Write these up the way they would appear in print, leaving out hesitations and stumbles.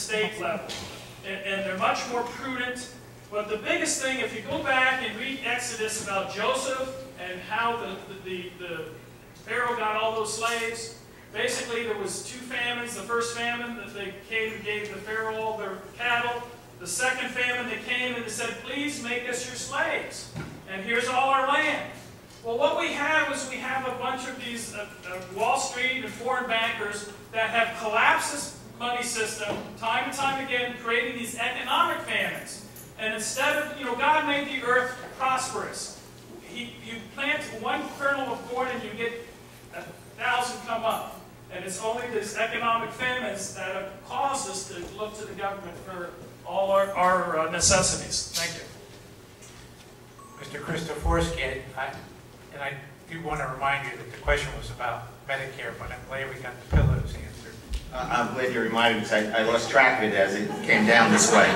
state level. And they're much more prudent. But the biggest thing, if you go back and read Exodus about Joseph and how the Pharaoh got all those slaves, basically there was 2 famines. The first famine that they came and gave the Pharaoh all their cattle. The second famine they came and they said, please make us your slaves. And here's all our land. Well, what we have is we have a bunch of these Wall Street and foreign bankers that have collapsed this money system time and time again, creating these economic famines. And instead of, God made the earth prosperous. You plant 1 kernel of corn and you get 1,000 come up. And it's only these economic famines that have caused us to look to the government for all our necessities. Thank you. Mr. Christoforski, and I do want to remind you that the question was about Medicare, but I'm glad we got the pillows answered. I'm glad you reminded me because I lost track of it as it came down this way.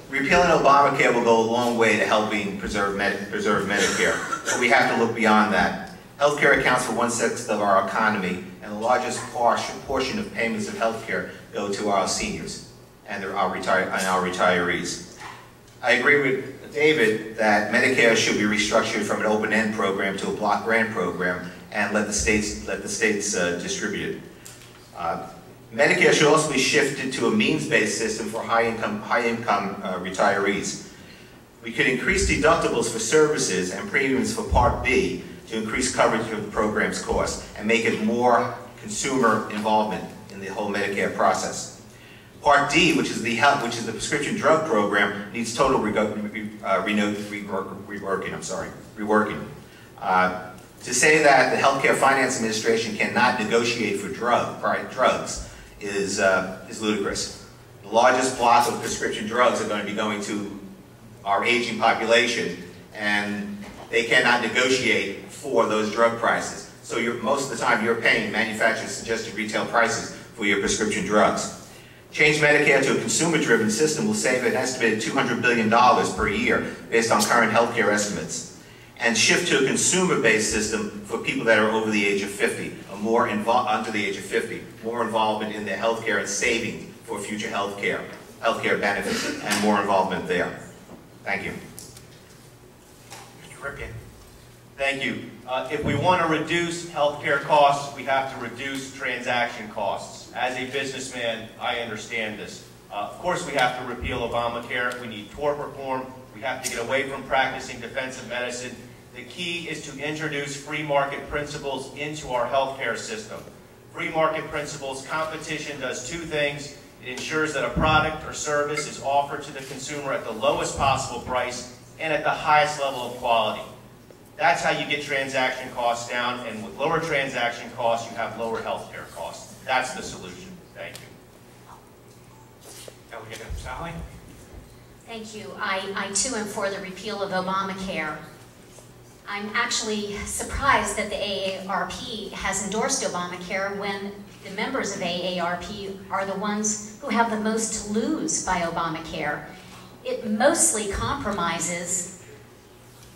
Repealing Obamacare will go a long way to helping preserve Medicare, but we have to look beyond that. Healthcare accounts for 1/6 of our economy, and the largest portion of payments of healthcare go to our seniors and our retirees. I agree with David that Medicare should be restructured from an open-end program to a block grant program and let the states distribute it. Medicare should also be shifted to a means-based system for high-income retirees. We could increase deductibles for services and premiums for Part B to increase coverage of the program's cost and make it more consumer involvement in the whole Medicare process. Part D, which is the prescription drug program, needs total reworking. To say that the Healthcare Finance Administration cannot negotiate for drugs is ludicrous. The largest block of prescription drugs are going to be going to our aging population, and they cannot negotiate for those drug prices. So most of the time you're paying manufacturers' suggested retail prices for your prescription drugs. Change Medicare to a consumer-driven system will save an estimated $200 billion per year based on current healthcare estimates. And shift to a consumer-based system for people that are over the age of 50, or under the age of 50, more involvement in their healthcare and saving for future healthcare benefits, and more involvement there. Thank you. Mr. Ripken. Thank you. If we want to reduce healthcare costs, we have to reduce transaction costs. As a businessman, I understand this. Of course, we have to repeal Obamacare. We need tort reform. We have to get away from practicing defensive medicine. The key is to introduce free market principles into our healthcare system. Free market principles, competition does 2 things. It ensures that a product or service is offered to the consumer at the lowest possible price and at the highest level of quality. That's how you get transaction costs down, and with lower transaction costs, you have lower healthcare costs. That's the solution. Thank you. Delegate Sally. Thank you. I too am for the repeal of Obamacare. I'm actually surprised that the AARP has endorsed Obamacare when the members of AARP are the ones who have the most to lose by Obamacare. It mostly compromises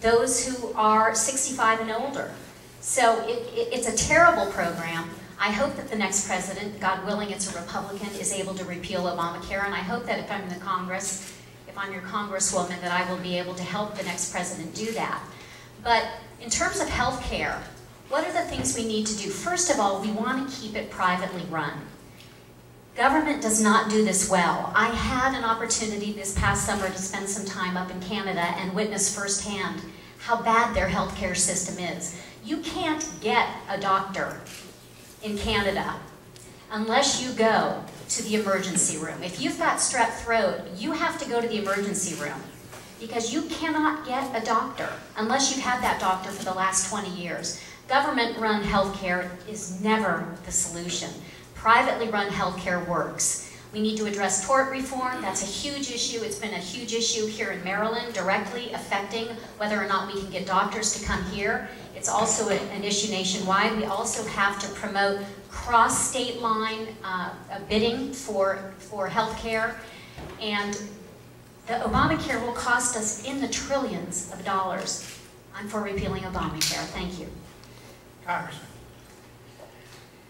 those who are 65 and older. So it's a terrible program. I hope that the next president, God willing it's a Republican, is able to repeal Obamacare, and I hope that if I'm in the Congress, if I'm your Congresswoman, that I will be able to help the next president do that. But in terms of health care, what are the things we need to do? First of all, we want to keep it privately run. Government does not do this well. I had an opportunity this past summer to spend some time up in Canada and witness firsthand how bad their healthcare system is. You can't get a doctor in Canada unless you go to the emergency room. If you've got strep throat, you have to go to the emergency room because you cannot get a doctor unless you've had that doctor for the last 20 years. Government-run healthcare is never the solution. Privately run healthcare works. We need to address tort reform. That's a huge issue. It's been a huge issue here in Maryland, directly affecting whether or not we can get doctors to come here. It's also an issue nationwide. We also have to promote cross-state line bidding for healthcare. And the Obamacare will cost us in the trillions of dollars. I'm for repealing Obamacare. Thank you. Congressman.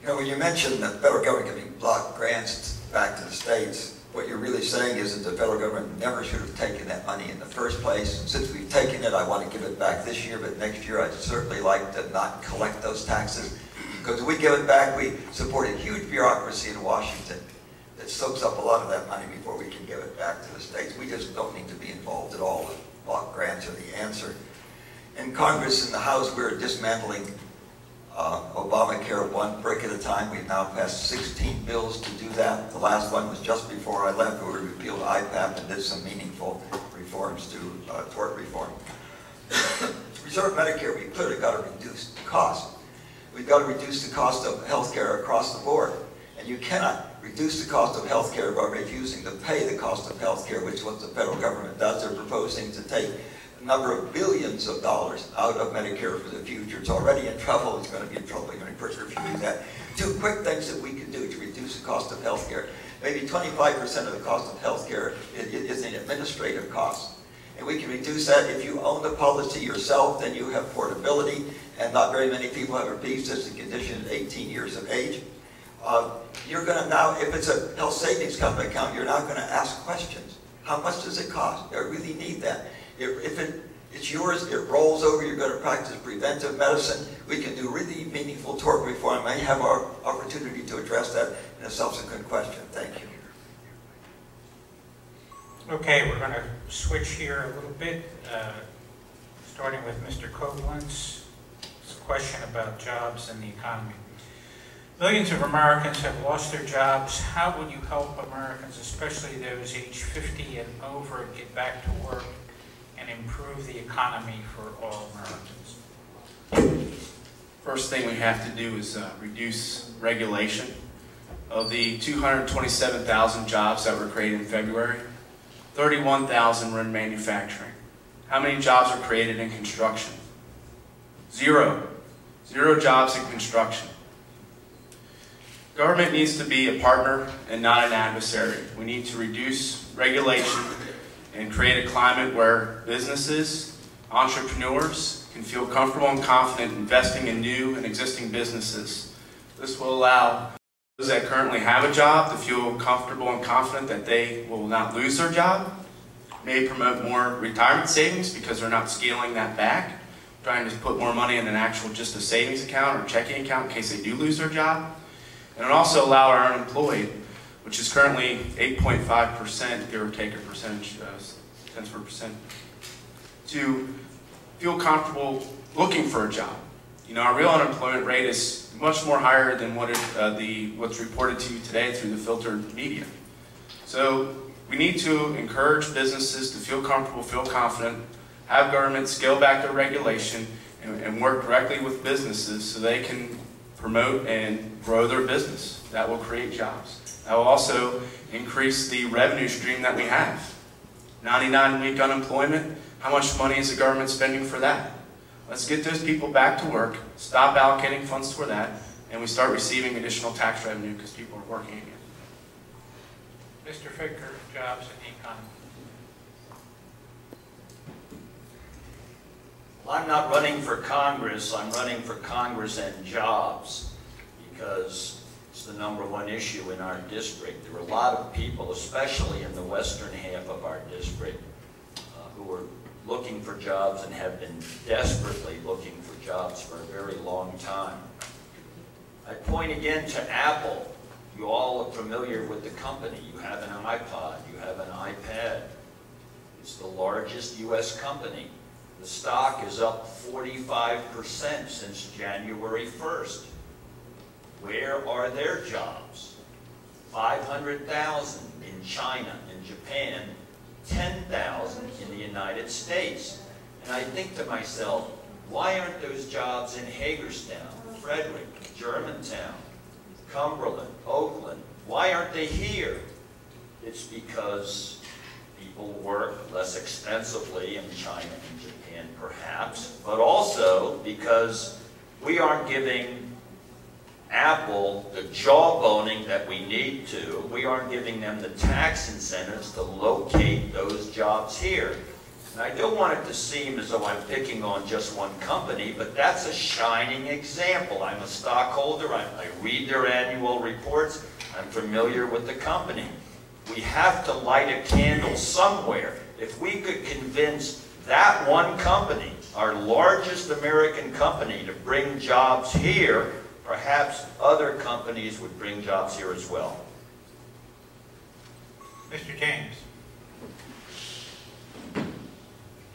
You know, when you mention that the federal government giving block grants back to the states, what you're really saying is that the federal government never should have taken that money in the first place. And since we've taken it, I want to give it back this year, but next year I'd certainly like to not collect those taxes. Because if we give it back, we support a huge bureaucracy in Washington that soaks up a lot of that money before we can give it back to the states. We just don't need to be involved at all. Block grants are the answer. In Congress, in the House, we're dismantling Obamacare one brick at a time. We've now passed 16 bills to do that. The last one was just before I left, where we repealed IPAP and did some meaningful reforms to tort reform. Reserve Medicare, we clearly got to reduce the cost. We've got to reduce the cost of health care across the board. And you cannot reduce the cost of health care by refusing to pay the cost of health care, which is what the federal government does. They're proposing to take a number of billions of dollars out of Medicare for the future. It's already in trouble. It's going to be in trouble even further if you do that. Two quick things that we can do to reduce the cost of health care. Maybe 25% of the cost of health care is an administrative cost. And we can reduce that. If you own the policy yourself, then you have portability, and not very many people have a pre-existing condition at 18 years of age. You're going to now, if it's a health savings company account, you're not going to ask questions. How much does it cost? I really need that. If it's yours, it rolls over, you're going to practice preventive medicine. We can do really meaningful tort reform. I may have our opportunity to address that in a subsequent question. Thank you. Okay, we're going to switch here a little bit, starting with Mr. Koblenz. It's a question about jobs and the economy. Millions of Americans have lost their jobs. How would you help Americans, especially those aged 50 and over, get back to work and improve the economy for all Americans? First thing we have to do is reduce regulation. Of the 227,000 jobs that were created in February, 31,000 were in manufacturing. How many jobs were created in construction? Zero. Zero jobs in construction. Government needs to be a partner and not an adversary. We need to reduce regulation and create a climate where businesses, entrepreneurs can feel comfortable and confident investing in new and existing businesses. This will allow those that currently have a job to feel comfortable and confident that they will not lose their job. May promote more retirement savings because they're not scaling that back, trying to put more money in an actual just a savings account or checking account in case they do lose their job. And it also allow our unemployed, which is currently 8.5%, give or take a percentage, tenths of a percent, to feel comfortable looking for a job. You know, our real unemployment rate is much more higher than what what's reported to you today through the filtered media. So we need to encourage businesses to feel comfortable, feel confident, have government scale back their regulation, and work directly with businesses so they can promote and grow their business. That will create jobs. That will also increase the revenue stream that we have. 99-week unemployment, how much money is the government spending for that? Let's get those people back to work, stop allocating funds for that, and we start receiving additional tax revenue because people are working again. Mr. Ficker, jobs and the economy. Well, I'm not running for Congress, I'm running for Congress and jobs, because it's the #1 issue in our district. There are a lot of people, especially in the western half of our district, who are looking for jobs and have been desperately looking for jobs for a very long time. I point again to Apple. You all are familiar with the company. You have an iPod, you have an iPad. It's the largest U.S. company. The stock is up 45% since January 1st. Where are their jobs? 500,000 in China, in Japan, 10,000 in the United States. And I think to myself, why aren't those jobs in Hagerstown, Frederick, Germantown, Cumberland, Oakland? Why aren't they here? It's because people work less expensively in China and Japan, perhaps, but also because we aren't giving Apple the jawboning that we need to. We aren't giving them the tax incentives to locate those jobs here. And I don't want it to seem as though I'm picking on just one company, but that's a shining example. I'm a stockholder, I read their annual reports, I'm familiar with the company. We have to light a candle somewhere. If we could convince that one company, our largest American company, to bring jobs here, perhaps other companies would bring jobs here as well. Mr. James.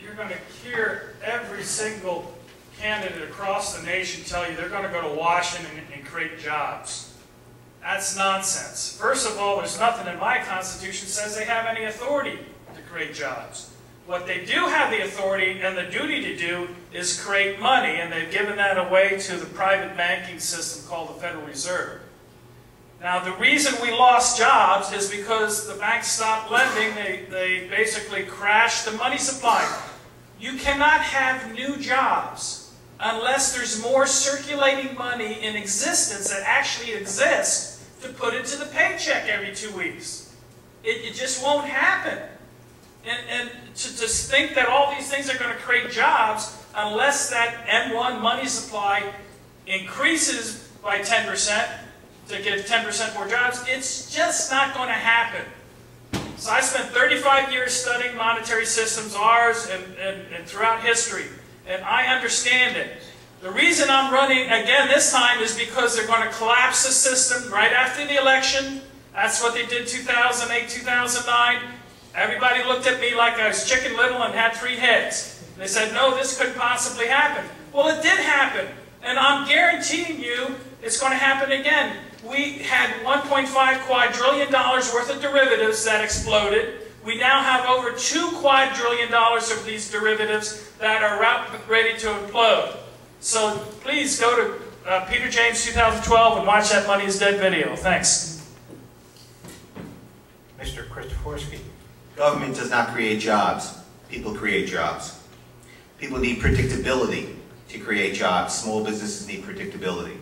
You're going to hear every single candidate across the nation tell you they're going to go to Washington and create jobs. That's nonsense. First of all, there's nothing in my Constitution that says they have any authority to create jobs. What they do have the authority and the duty to do is create money, and they've given that away to the private banking system called the Federal Reserve. Now, the reason we lost jobs is because the banks stopped lending. They basically crashed the money supply. You cannot have new jobs unless there's more circulating money in existence that actually exists to put into the paycheck every 2 weeks. It just won't happen. And to just think that all these things are going to create jobs unless that M1 money supply increases by 10% to get 10% more jobs, it's just not going to happen. So I spent 35 years studying monetary systems, ours and throughout history, and I understand it. The reason I'm running again this time is because they're going to collapse the system right after the election. That's what they did 2008, 2009. Everybody looked at me like I was Chicken Little and had 3 heads. They said, no, this couldn't possibly happen. Well, it did happen. And I'm guaranteeing you it's going to happen again. We had $1.5 quadrillion worth of derivatives that exploded. We now have over $2 quadrillion of these derivatives that are ready to implode. So please go to Peter James 2012 and watch that Money is Dead video. Thanks. Mr. Christoforski. Government does not create jobs. People create jobs. People need predictability to create jobs. Small businesses need predictability.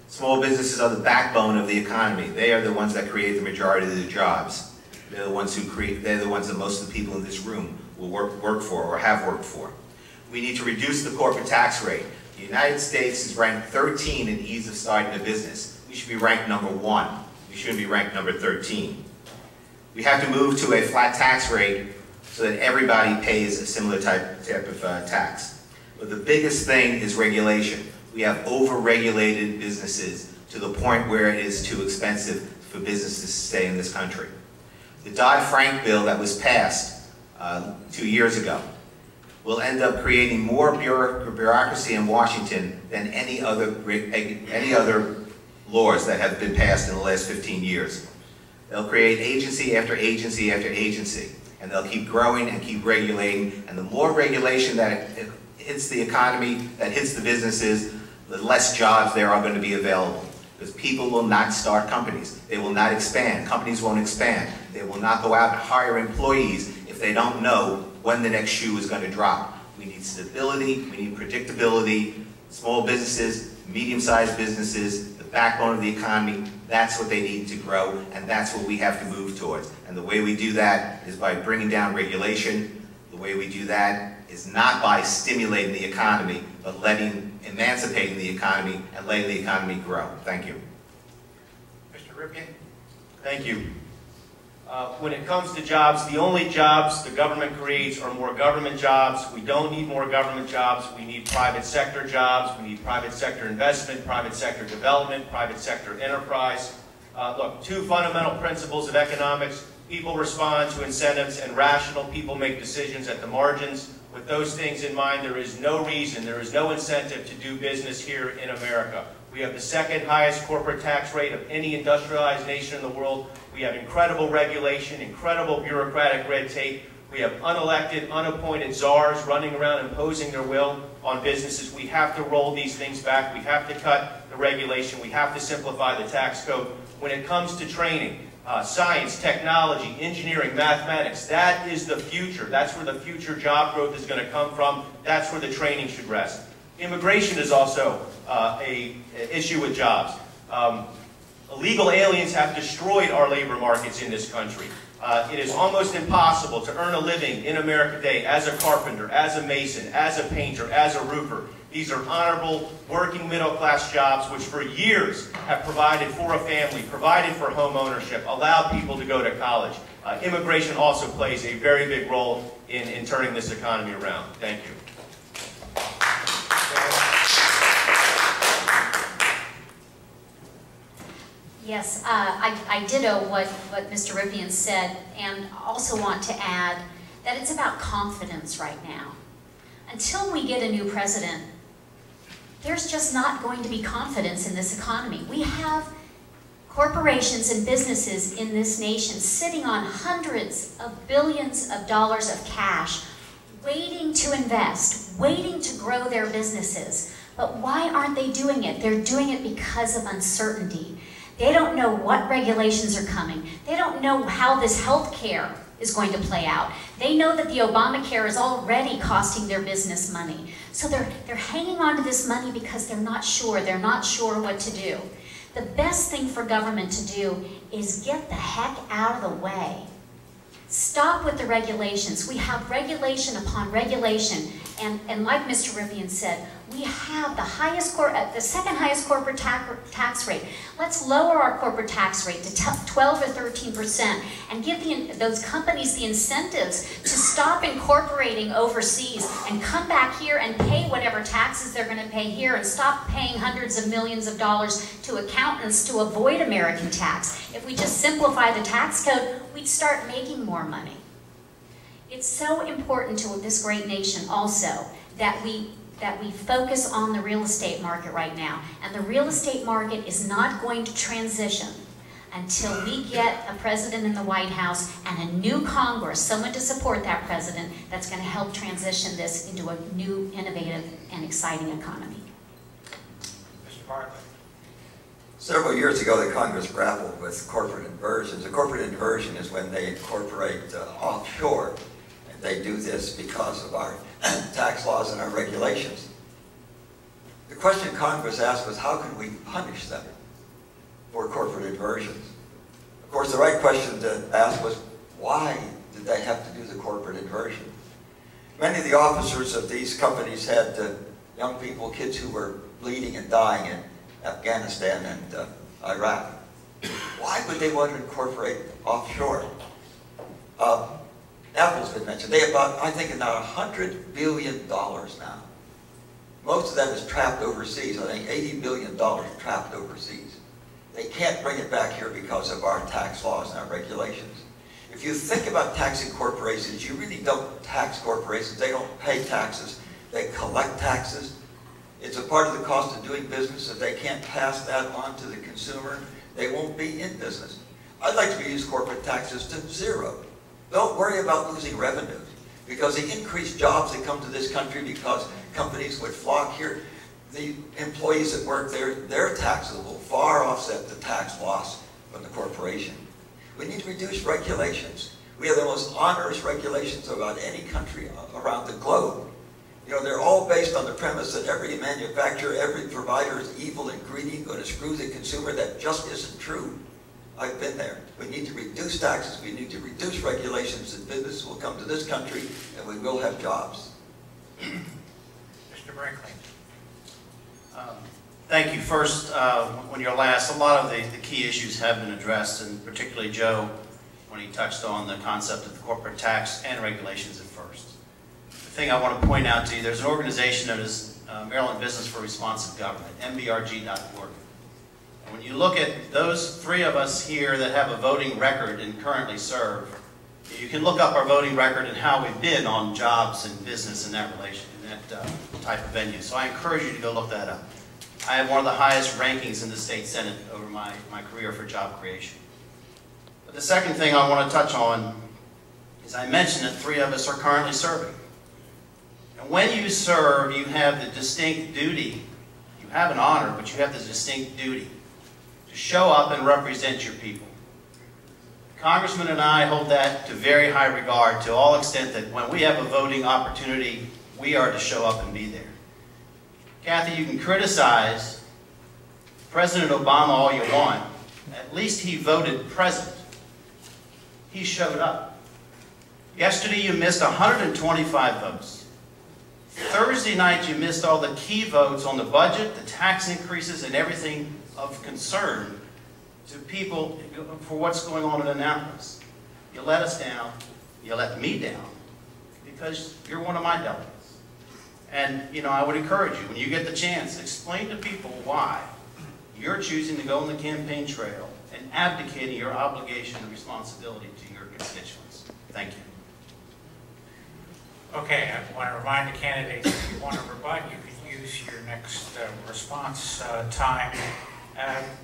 Small businesses are the backbone of the economy. They are the ones that create the majority of the jobs. They're the ones who create. They're the ones that most of the people in this room will work for or have worked for. We need to reduce the corporate tax rate. The United States is ranked 13 in ease of starting a business. We should be ranked number 1. We shouldn't be ranked number 13. We have to move to a flat tax rate so that everybody pays a similar type of tax. But the biggest thing is regulation. We have over-regulated businesses to the point where it is too expensive for businesses to stay in this country. The Dodd-Frank bill that was passed 2 years ago will end up creating more bureaucracy in Washington than any other laws that have been passed in the last 15 years. They'll create agency after agency after agency, and they'll keep growing and keep regulating, and the more regulation that hits the economy, that hits the businesses, the less jobs there are going to be available. Because people will not start companies. They will not expand. Companies won't expand. They will not go out and hire employees if they don't know when the next shoe is going to drop. We need stability. We need predictability. Small businesses, medium-sized businesses, the backbone of the economy, that's what they need to grow, and that's what we have to move towards. And the way we do that is by bringing down regulation. The way we do that is not by stimulating the economy, but emancipating the economy and letting the economy grow. Thank you. Mr. Ripken. Thank you. When it comes to jobs, the only jobs the government creates are more government jobs. We don't need more government jobs. We need private sector jobs. We need private sector investment, private sector development, private sector enterprise. Look, 2 fundamental principles of economics. People respond to incentives, and rational people make decisions at the margins. With those things in mind, there is no reason, there is no incentive to do business here in America. We have the 2nd highest corporate tax rate of any industrialized nation in the world. We have incredible regulation, incredible bureaucratic red tape. We have unelected, unappointed czars running around imposing their will on businesses. We have to roll these things back. We have to cut the regulation. We have to simplify the tax code. When it comes to training, science, technology, engineering, mathematics, that is the future. That's where the future job growth is going to come from. That's where the training should rest. Immigration is also an issue with jobs. Illegal aliens have destroyed our labor markets in this country. It is almost impossible to earn a living in America today as a carpenter, as a mason, as a painter, as a roofer. These are honorable, working middle-class jobs which for years have provided for a family, provided for home ownership, allowed people to go to college. Immigration also plays a very big role in turning this economy around. Thank you. Yes, I ditto what Mr. Rippian said, and also want to add that it's about confidence right now. Until we get a new president, there's just not going to be confidence in this economy. We have corporations and businesses in this nation sitting on hundreds of billions of dollars of cash, waiting to invest, waiting to grow their businesses. But why aren't they doing it? They're doing it because of uncertainty. They don't know what regulations are coming. They don't know how this health care is going to play out. They know that the Obamacare is already costing their business money. So they're hanging on to this money because they're not sure. They're not sure what to do. The best thing for government to do is get the heck out of the way. Stop with the regulations. We have regulation upon regulation. And like Mr. Rippian said, we have the second highest corporate tax rate. Let's lower our corporate tax rate to 12 or 13% and give those companies the incentives to stop incorporating overseas and come back here and pay whatever taxes they're going to pay here and stop paying hundreds of millions of dollars to accountants to avoid American tax. If we just simplify the tax code, we'd start making more money. It's so important to this great nation also that we focus on the real estate market right now. And the real estate market is not going to transition until we get a president in the White House and a new Congress, someone to support that president that's going to help transition this into a new, innovative, and exciting economy. Mr. Bartlett. Several years ago, the Congress grappled with corporate inversions. A corporate inversion is when they incorporate offshore. And they do this because of our tax laws and our regulations. The question Congress asked was, how can we punish them for corporate inversions? Of course, the right question to ask was, why did they have to do the corporate inversion? Many of the officers of these companies had young people, kids who were bleeding and dying in Afghanistan and Iraq. Why would they want to incorporate offshore? Apple's been mentioned. They have about, I think, about $100 billion now. Most of that is trapped overseas. I think $80 billion trapped overseas. They can't bring it back here because of our tax laws and our regulations. If you think about taxing corporations, you really don't tax corporations. They don't pay taxes. They collect taxes. It's a part of the cost of doing business. If they can't pass that on to the consumer, they won't be in business. I'd like to reduce corporate taxes to zero. Don't worry about losing revenues, because the increased jobs that come to this country because companies would flock here, the employees that work there, their taxes will far offset the tax loss from the corporation. We need to reduce regulations. We have the most onerous regulations about any country around the globe. You know, they're all based on the premise that every manufacturer, every provider is evil and greedy, going to screw the consumer. That just isn't true. I've been there. We need to reduce taxes, we need to reduce regulations, and business will come to this country, and we will have jobs. Mr. Brinkley. Thank you. First, when you're last, a lot of the key issues have been addressed, and particularly Joe, when he touched on the concept of the corporate tax and regulations at first. The thing I want to point out to you, there's an organization known as Maryland Business for Responsive Government, mbrg.org. When you look at those three of us here that have a voting record and currently serve, you can look up our voting record and how we've been on jobs and business in that relation, in that type of venue. So I encourage you to go look that up. I have one of the highest rankings in the state Senate over my career for job creation. But the second thing I want to touch on is I mentioned that three of us are currently serving. And when you serve, you have the distinct duty, you have an honor, but you have the distinct duty to show up and represent your people. Congressman and I hold that to very high regard, to all extent that when we have a voting opportunity, we are to show up and be there. Kathy, you can criticize President Obama all you want, At least he voted present. He showed up. Yesterday you missed 125 votes. Thursday night you missed all the key votes on the budget, the tax increases, and everything of concern to people for what's going on in Annapolis. You let us down. You let me down because you're one of my delegates. And, you know, I would encourage you, when you get the chance, explain to people why you're choosing to go on the campaign trail and abdicating your obligation and responsibility to your constituents. Thank you. Okay, I want to remind the candidates, if you want to rebut, you can use your next response time.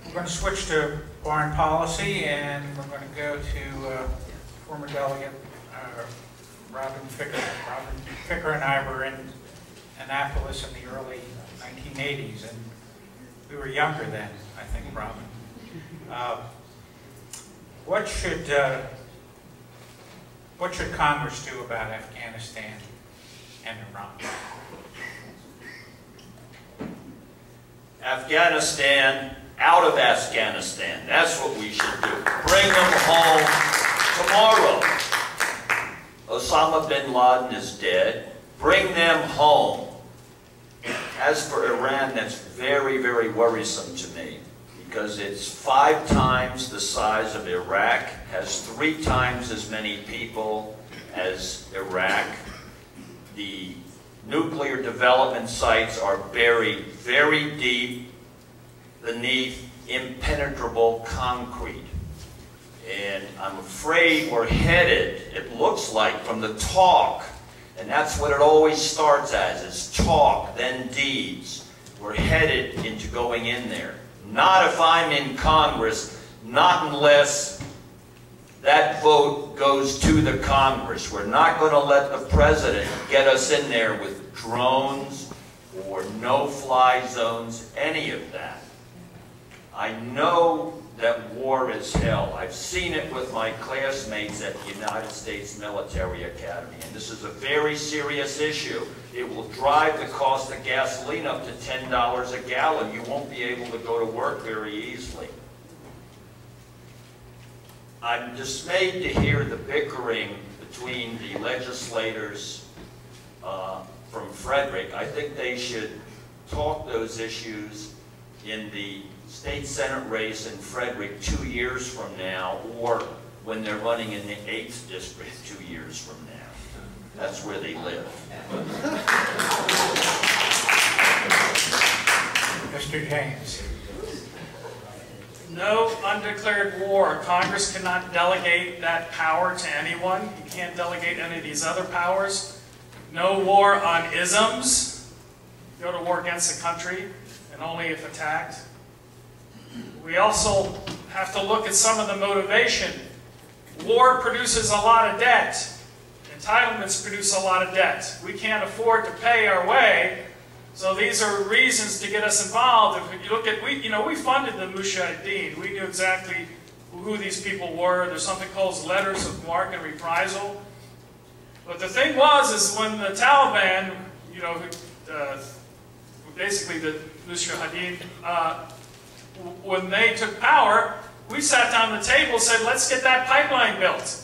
We're going to switch to foreign policy, and we're going to go to former delegate Robin Ficker. Robin Ficker and I were in Annapolis in the early 1980s, and we were younger then, I think, Robin. What should Congress do about Afghanistan and Iran? Afghanistan, out of Afghanistan. That's what we should do. Bring them home tomorrow. Osama bin Laden is dead. Bring them home. As for Iran, that's very, very worrisome to me because it's 5 times the size of Iraq, has 3 times as many people as Iraq. The nuclear development sites are buried very deep beneath impenetrable concrete. And I'm afraid we're headed, it looks like, from the talk, and that's what it always starts as, is talk, then deeds. We're headed into going in there. Not if I'm in Congress, not unless that vote goes to the Congress. We're not going to let the president get us in there with drones or no-fly zones, any of that. I know that war is hell. I've seen it with my classmates at the United States Military Academy, and this is a very serious issue. It will drive the cost of gasoline up to $10 a gallon. You won't be able to go to work very easily. I'm dismayed to hear the bickering between the legislators from Frederick. I think they should talk those issues in the state senate race in Frederick 2 years from now, or when they're running in the 8th district 2 years from now. That's where they live. Mr. James. No undeclared war. Congress cannot delegate that power to anyone. You can't delegate any of these other powers. No war on isms. Go to war against a country, and only if attacked. We also have to look at some of the motivation. War produces a lot of debt. Entitlements produce a lot of debt. We can't afford to pay our way, so these are reasons to get us involved. If you look at, we funded the Mujahideen. We knew exactly who these people were. There's something called letters of marque and reprisal. But the thing is when the Taliban, basically the Mujahideen, when they took power, we sat down at the table and said, let's get that pipeline built.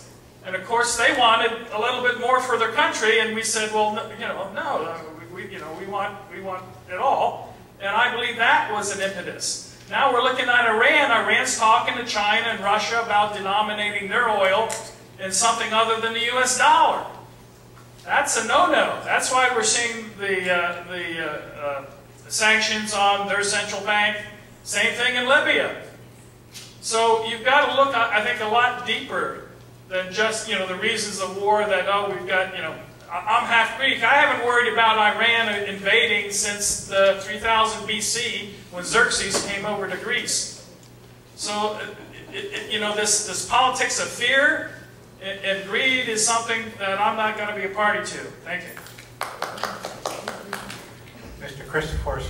And of course, they wanted a little bit more for their country, and we said, well, no, we want it all. And I believe that was an impetus. Now we're looking at Iran. Iran's talking to China and Russia about denominating their oil in something other than the U.S. dollar. That's a no-no. That's why we're seeing the sanctions on their central bank. Same thing in Libya. So you've got to look, I think, a lot deeper than just, the reasons of war that, we've got, I'm half Greek. I haven't worried about Iran invading since the 3000 BC when Xerxes came over to Greece. So, this politics of fear and greed is something that I'm not going to be a party to. Thank you. Mr. Christopher.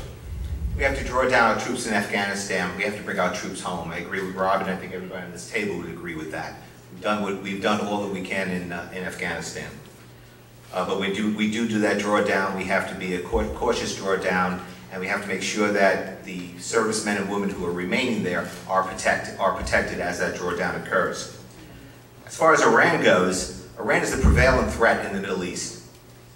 We have to draw down our troops in Afghanistan. We have to bring our troops home. I agree with Robin. I think everybody on this table would agree with that. We've done all that we can in Afghanistan. But we do that drawdown. We have to be a cautious drawdown, and we have to make sure that the servicemen and women who are remaining there are protected as that drawdown occurs. As far as Iran goes, Iran is the prevailing threat in the Middle East.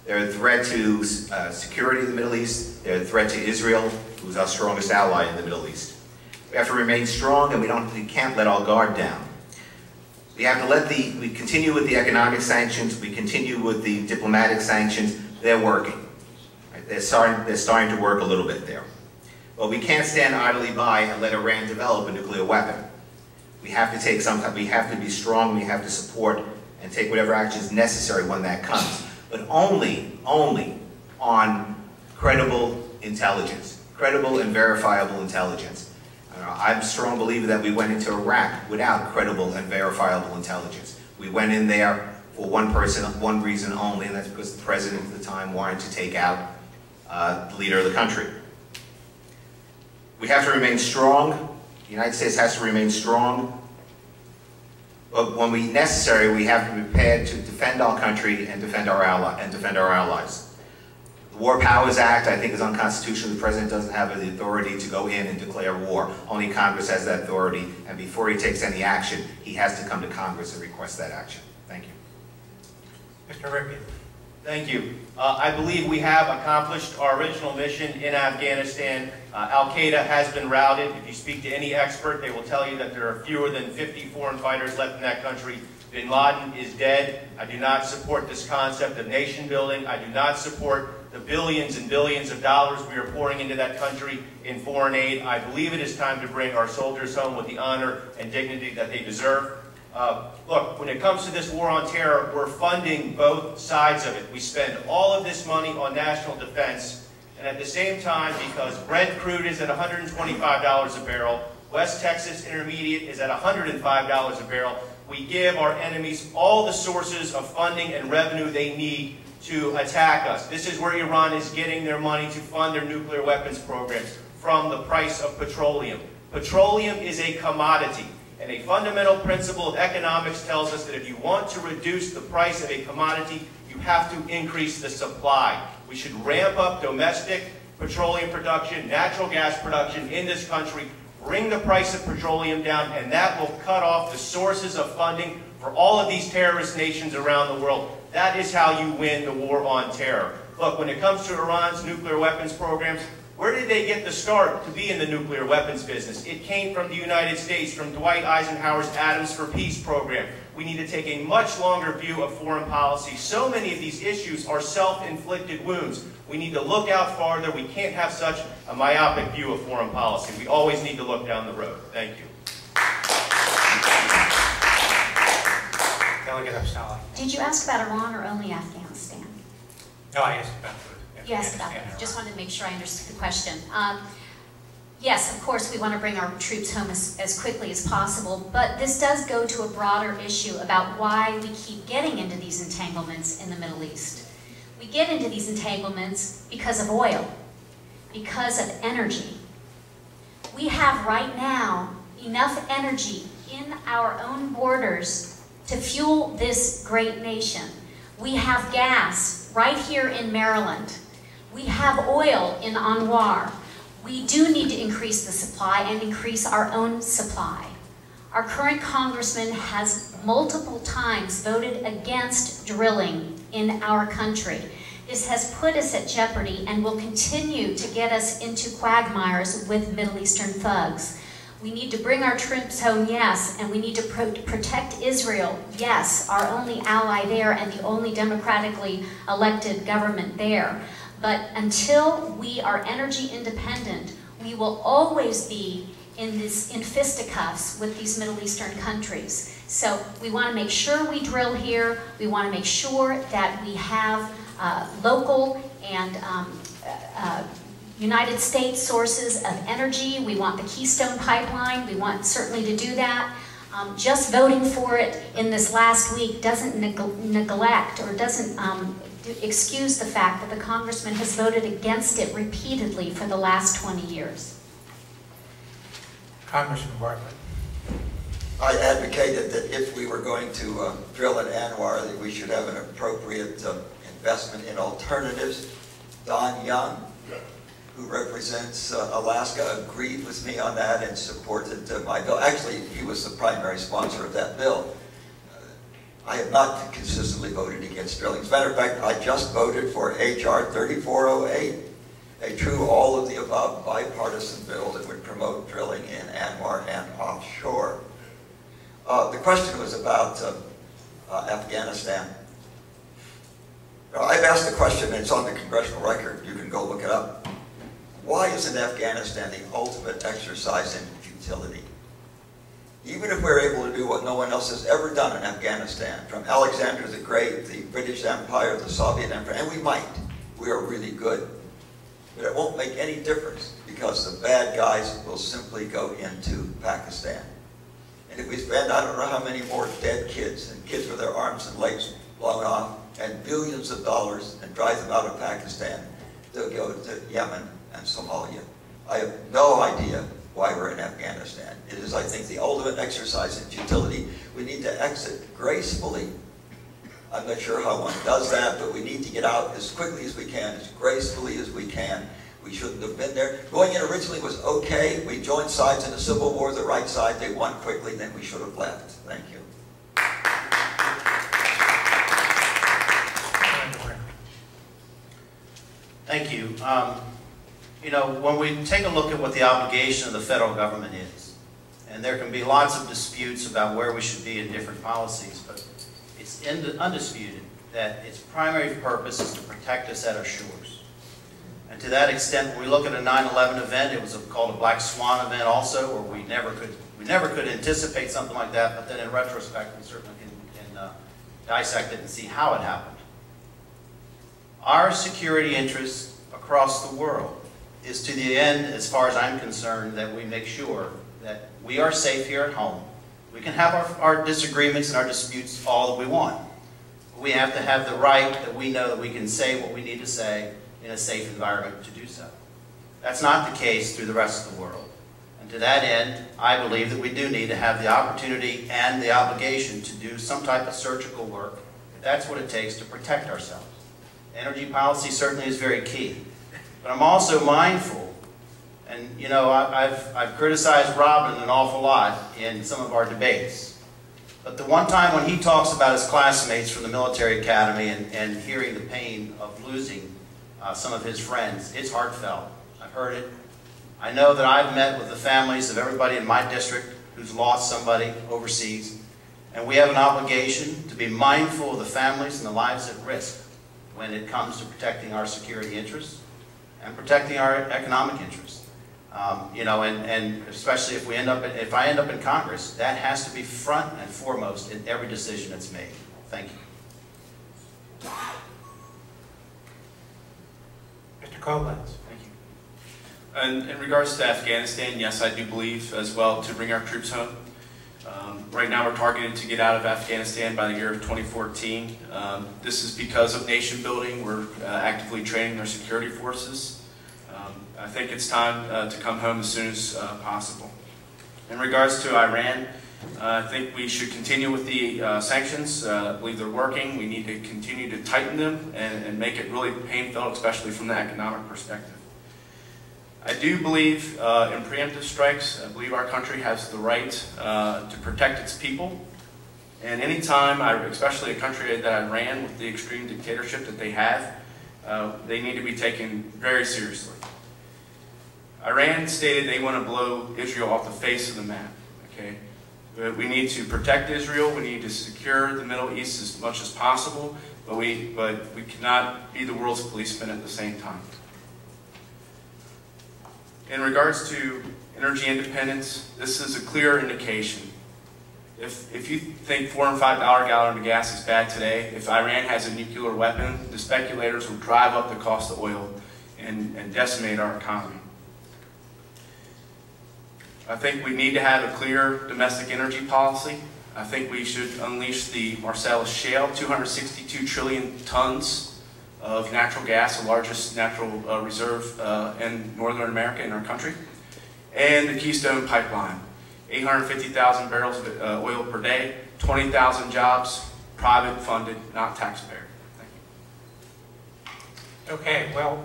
They're a threat to security in the Middle East. They're a threat to Israel, who's our strongest ally in the Middle East. We have to remain strong, and we can't let our guard down. We have to we continue with the economic sanctions. We continue with the diplomatic sanctions. They're working. Right? They're starting to work a little bit there. But we can't stand idly by and let Iran develop a nuclear weapon. We have to take we have to be strong. We have to support and take whatever action is necessary when that comes. But only on credible intelligence, credible and verifiable intelligence. I'm a strong believer that we went into Iraq without credible and verifiable intelligence. We went in there for one reason only, and that's because the president at the time wanted to take out the leader of the country. We have to remain strong. The United States has to remain strong. But when necessary, we have to be prepared to defend our country and defend our allies. The War Powers Act, I think, is unconstitutional. The President doesn't have the authority to go in and declare war. Only Congress has that authority, and before he takes any action, he has to come to Congress and request that action. Thank you. Mr. Ripken. Thank you. I believe we have accomplished our original mission in Afghanistan. Al-Qaeda has been routed. If you speak to any expert, they will tell you that there are fewer than 50 foreign fighters left in that country. Bin Laden is dead. I do not support this concept of nation building. I do not support the billions and billions of dollars we are pouring into that country in foreign aid. I believe it is time to bring our soldiers home with the honor and dignity that they deserve. Look, when it comes to this war on terror, we're funding both sides of it. We spend all of this money on national defense, and at the same time, because Brent crude is at $125 a barrel, West Texas Intermediate is at $105 a barrel, we give our enemies all the sources of funding and revenue they need to attack us. This is where Iran is getting their money to fund their nuclear weapons programs, from the price of petroleum. Petroleum is a commodity, and a fundamental principle of economics tells us that if you want to reduce the price of a commodity, you have to increase the supply. We should ramp up domestic petroleum production, natural gas production in this country, bring the price of petroleum down, and that will cut off the sources of funding for all of these terrorist nations around the world. That is how you win the war on terror. Look, when it comes to Iran's nuclear weapons programs, where did they get the start to be in the nuclear weapons business? It came from the United States, from Dwight Eisenhower's Atoms for Peace program. We need to take a much longer view of foreign policy. So many of these issues are self-inflicted wounds. We need to look out farther. We can't have such a myopic view of foreign policy. We always need to look down the road. Thank you. Delegate Absalom. Did you ask about Iran or only Afghanistan? No, I asked about it. You asked about it. Just wanted to make sure I understood the question. Yes, of course, we want to bring our troops home as quickly as possible, but this does go to a broader issue about why we keep getting into these entanglements in the Middle East. We get into these entanglements because of oil, because of energy. We have right now enough energy in our own borders to fuel this great nation. We have gas right here in Maryland. We have oil in Anwar. We do need to increase the supply and increase our own supply. Our current congressman has multiple times voted against drilling in our country. This has put us at jeopardy and will continue to get us into quagmires with Middle Eastern thugs. We need to bring our troops home, yes, and we need to protect Israel, yes, our only ally there and the only democratically elected government there. But until we are energy independent, we will always be in fisticuffs with these Middle Eastern countries. So we want to make sure we drill here. We want to make sure that we have local and United States sources of energy. We want the Keystone Pipeline. We want certainly to do that. Just voting for it in this last week doesn't neglect or doesn't excuse the fact that the congressman has voted against it repeatedly for the last 20 years. Congressman Bartlett. I advocated that if we were going to drill at Anwar, that we should have an appropriate investment in alternatives. Don Young who represents Alaska, agreed with me on that and supported my bill. Actually, he was the primary sponsor of that bill. I have not consistently voted against drilling. As a matter of fact, I just voted for H.R. 3408, a true all-of-the-above bipartisan bill that would promote drilling in ANWR and offshore. The question was about Afghanistan. I've asked the question, and it's on the congressional record. You can go look it up. Why isn't Afghanistan the ultimate exercise in futility? Even if we're able to do what no one else has ever done in Afghanistan, from Alexander the Great, the British Empire, the Soviet Empire, and we might, we are really good. But it won't make any difference because the bad guys will simply go into Pakistan. And if we spend, I don't know how many more dead kids and kids with their arms and legs blown off and billions of dollars and drive them out of Pakistan, they'll go to Yemen and Somalia. I have no idea why we're in Afghanistan. It is, I think, the ultimate exercise in futility. We need to exit gracefully. I'm not sure how one does that, but we need to get out as quickly as we can, as gracefully as we can. We shouldn't have been there. Going in originally was okay. We joined sides in the Civil War, the right side. They won quickly, then we should have left. Thank you. Thank you. You know, when we take a look at what the obligation of the federal government is, and there can be lots of disputes about where we should be in different policies, but it's undisputed that its primary purpose is to protect us at our shores. And to that extent, when we look at a 9/11 event, it was called a Black Swan event also, where we never could anticipate something like that, but then in retrospect, we certainly can dissect it and see how it happened. Our security interests across the world is to the end, as far as I'm concerned, that we make sure that we are safe here at home. We can have our disagreements and our disputes all that we want. We have to have the right that we know that we can say what we need to say in a safe environment to do so. That's not the case through the rest of the world. And to that end, I believe that we do need to have the opportunity and the obligation to do some type of surgical work, if that's what it takes to protect ourselves. Energy policy certainly is very key. But I'm also mindful, and you know, I've criticized Robin an awful lot in some of our debates. But the one time when he talks about his classmates from the military academy and hearing the pain of losing some of his friends, it's heartfelt. I've heard it. I know that I've met with the families of everybody in my district who's lost somebody overseas. And we have an obligation to be mindful of the families and the lives at risk when it comes to protecting our security interests and protecting our economic interests. You know, and especially if I end up in Congress, that has to be front and foremost in every decision that's made. Thank you. Mr. Koblenz. Thank you. And in regards to Afghanistan, yes, I do believe as well to bring our troops home. Right now we're targeted to get out of Afghanistan by the year of 2014. This is because of nation building. We're actively training our security forces. I think it's time to come home as soon as possible. In regards to Iran, I think we should continue with the sanctions. I believe they're working. We need to continue to tighten them and make it really painful, especially from the economic perspective. I do believe in preemptive strikes. I believe our country has the right to protect its people. And any time, especially a country that Iran with the extreme dictatorship that they have, they need to be taken very seriously. Iran stated they want to blow Israel off the face of the map. Okay, we need to protect Israel. We need to secure the Middle East as much as possible, but we cannot be the world's policeman at the same time. In regards to energy independence, this is a clear indication. If you think $4 and $5 gallon of gas is bad today, if Iran has a nuclear weapon, the speculators will drive up the cost of oil and decimate our economy. I think we need to have a clear domestic energy policy. I think we should unleash the Marcellus Shale, 262 trillion tons of natural gas, the largest natural reserve in Northern America in our country, and the Keystone Pipeline, 850,000 barrels of oil per day, 20,000 jobs, private funded, not taxpayer. Thank you. Okay, well,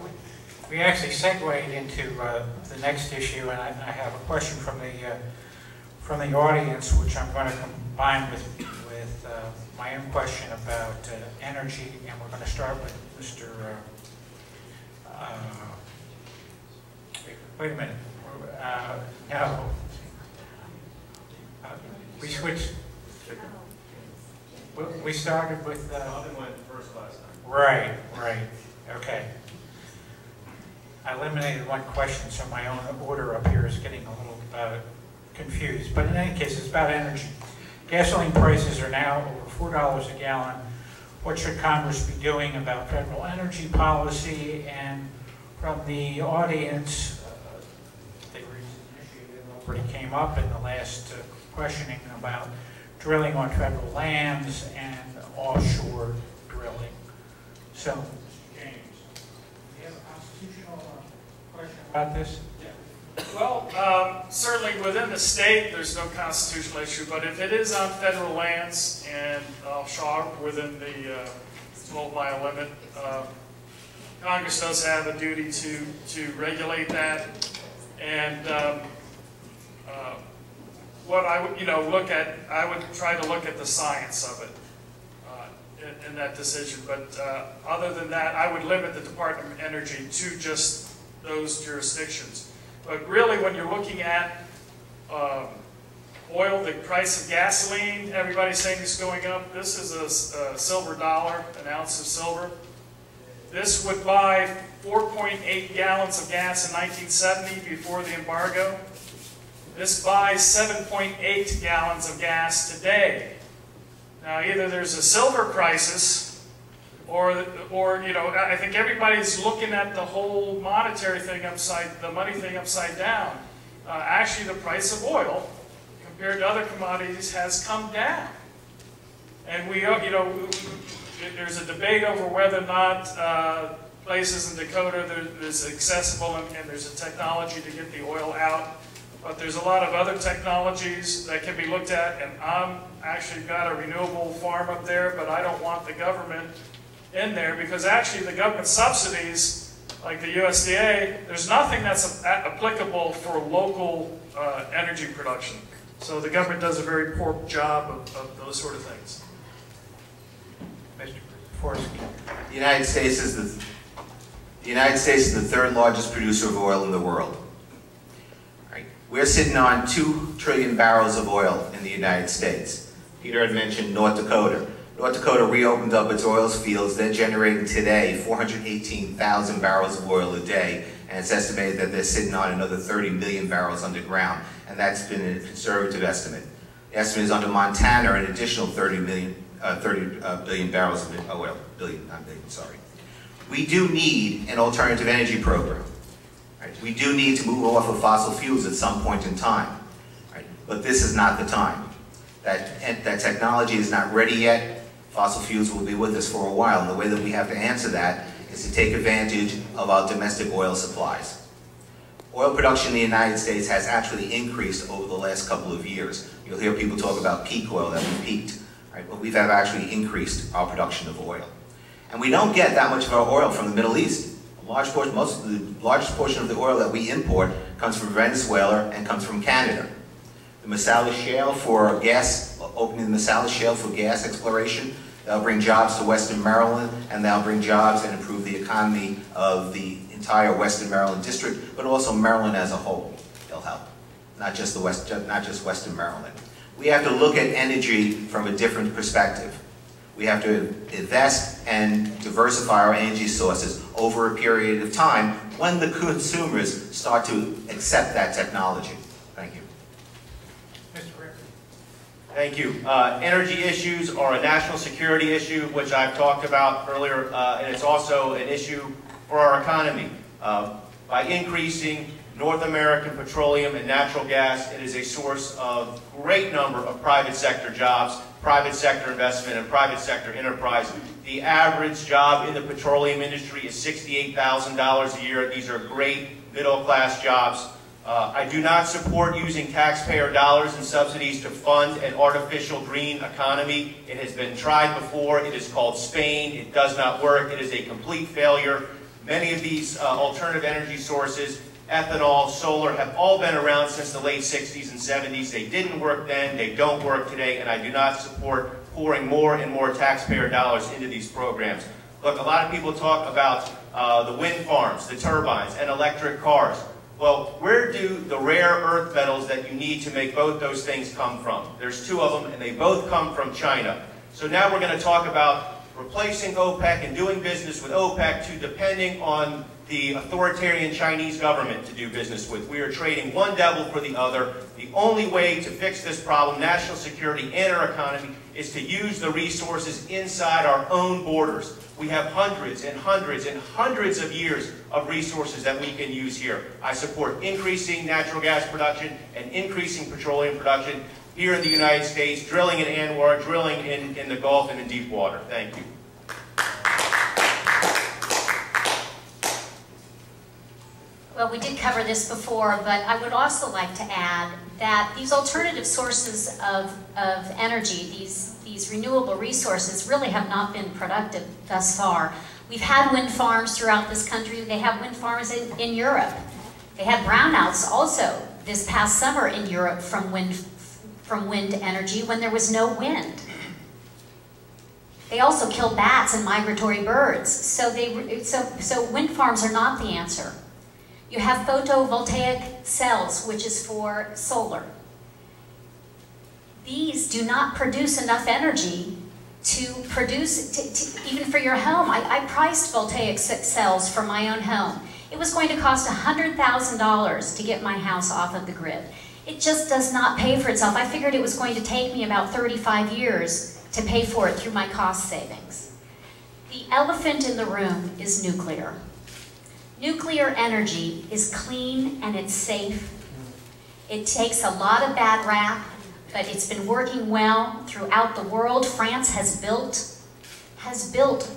We actually segued into the next issue, and I have a question from the audience, which I'm going to combine with my own question about energy, and we're going to start with Mr. Wait a minute. No. We switched. We started with. Robin went first last time. Right. Okay. I eliminated one question, so my own order up here is getting a little confused. But in any case, it's about energy. Gasoline prices are now over $4 a gallon. What should Congress be doing about federal energy policy? And from the audience, the issue that already came up in the last questioning about drilling on federal lands and offshore drilling. So, James, do you have a constitutional question about this? Well, certainly within the state, there's no constitutional issue, but if it is on federal lands and offshore within the 12-mile limit, Congress does have a duty to regulate that. And what I would, look at, I would try to look at the science of it in that decision. But other than that, I would limit the Department of Energy to just those jurisdictions. But really, when you're looking at oil, the price of gasoline, everybody's saying it's going up. This is a silver dollar, an ounce of silver. This would buy 4.8 gallons of gas in 1970 before the embargo. This buys 7.8 gallons of gas today. Now, either there's a silver crisis, or I think everybody's looking at the whole monetary thing the money thing upside down. Actually, the price of oil, compared to other commodities, has come down. And there's a debate over whether or not places in Dakota there's accessible and there's a technology to get the oil out. But there's a lot of other technologies that can be looked at, and I'm actually got a renewable farm up there, but I don't want the government in there, because actually the government subsidies, like the USDA, there's nothing that's applicable for local energy production. So the government does a very poor job of those sort of things. Mr. Forsky. The United States is the third largest producer of oil in the world. Right. We're sitting on 2 trillion barrels of oil in the United States. Peter had mentioned North Dakota. North Dakota reopened up its oil fields. They're generating today 418,000 barrels of oil a day, and it's estimated that they're sitting on another 30 million barrels underground, and that's been a conservative estimate. The estimate is under Montana an additional 30 billion barrels of oil. We do need an alternative energy program. Right? We do need to move off of fossil fuels at some point in time, right? But this is not the time. That technology is not ready yet. Fossil fuels will be with us for a while, and the way that we have to answer that is to take advantage of our domestic oil supplies. Oil production in the United States has actually increased over the last couple of years. You'll hear people talk about peak oil, that we peaked, right? But we've actually increased our production of oil. And we don't get that much of our oil from the Middle East. The largest portion of the oil that we import comes from Venezuela and comes from Canada. The Marcellus Shale for gas, opening the Marcellus Shale for gas exploration, that'll bring jobs to Western Maryland, and that'll bring jobs and improve the economy of the entire Western Maryland district, but also Maryland as a whole. They'll help, not just Western Maryland. We have to look at energy from a different perspective. We have to invest and diversify our energy sources over a period of time when the consumers start to accept that technology. Thank you. Thank you. Energy issues are a national security issue, which I've talked about earlier, and it's also an issue for our economy. By increasing North American petroleum and natural gas, it is a source of great number of private sector jobs, private sector investment, and private sector enterprise. The average job in the petroleum industry is $68,000 a year. These are great middle-class jobs. I do not support using taxpayer dollars and subsidies to fund an artificial green economy. It has been tried before. It is called Spain. It does not work. It is a complete failure. Many of these alternative energy sources, ethanol, solar, have all been around since the late 60s and 70s. They didn't work then, they don't work today, and I do not support pouring more and more taxpayer dollars into these programs. Look, a lot of people talk about the wind farms, the turbines, and electric cars. Well, where do the rare earth metals that you need to make both those things come from? There's two of them, and they both come from China. So now we're going to talk about replacing OPEC and doing business with OPEC to depending on the authoritarian Chinese government to do business with. We are trading one devil for the other. The only way to fix this problem, national security and our economy, is to use the resources inside our own borders. We have hundreds and hundreds and hundreds of years of resources that we can use here. I support increasing natural gas production and increasing petroleum production here in the United States, drilling in Anwar, drilling in the Gulf and in deep water. Thank you. Well, we did cover this before, but I would also like to add that these alternative sources of energy, these renewable resources, really have not been productive thus far. We've had wind farms throughout this country. They have wind farms in Europe. They had brownouts also this past summer in Europe from wind energy when there was no wind. They also kill bats and migratory birds. So wind farms are not the answer. You have photovoltaic cells, which is for solar. These do not produce enough energy to produce, even for your home. I priced voltaic cells for my own home. It was going to cost $100,000 to get my house off of the grid. It just does not pay for itself. I figured it was going to take me about 35 years to pay for it through my cost savings. The elephant in the room is nuclear. Nuclear energy is clean and it's safe. It takes a lot of bad rap, but it's been working well throughout the world. France has built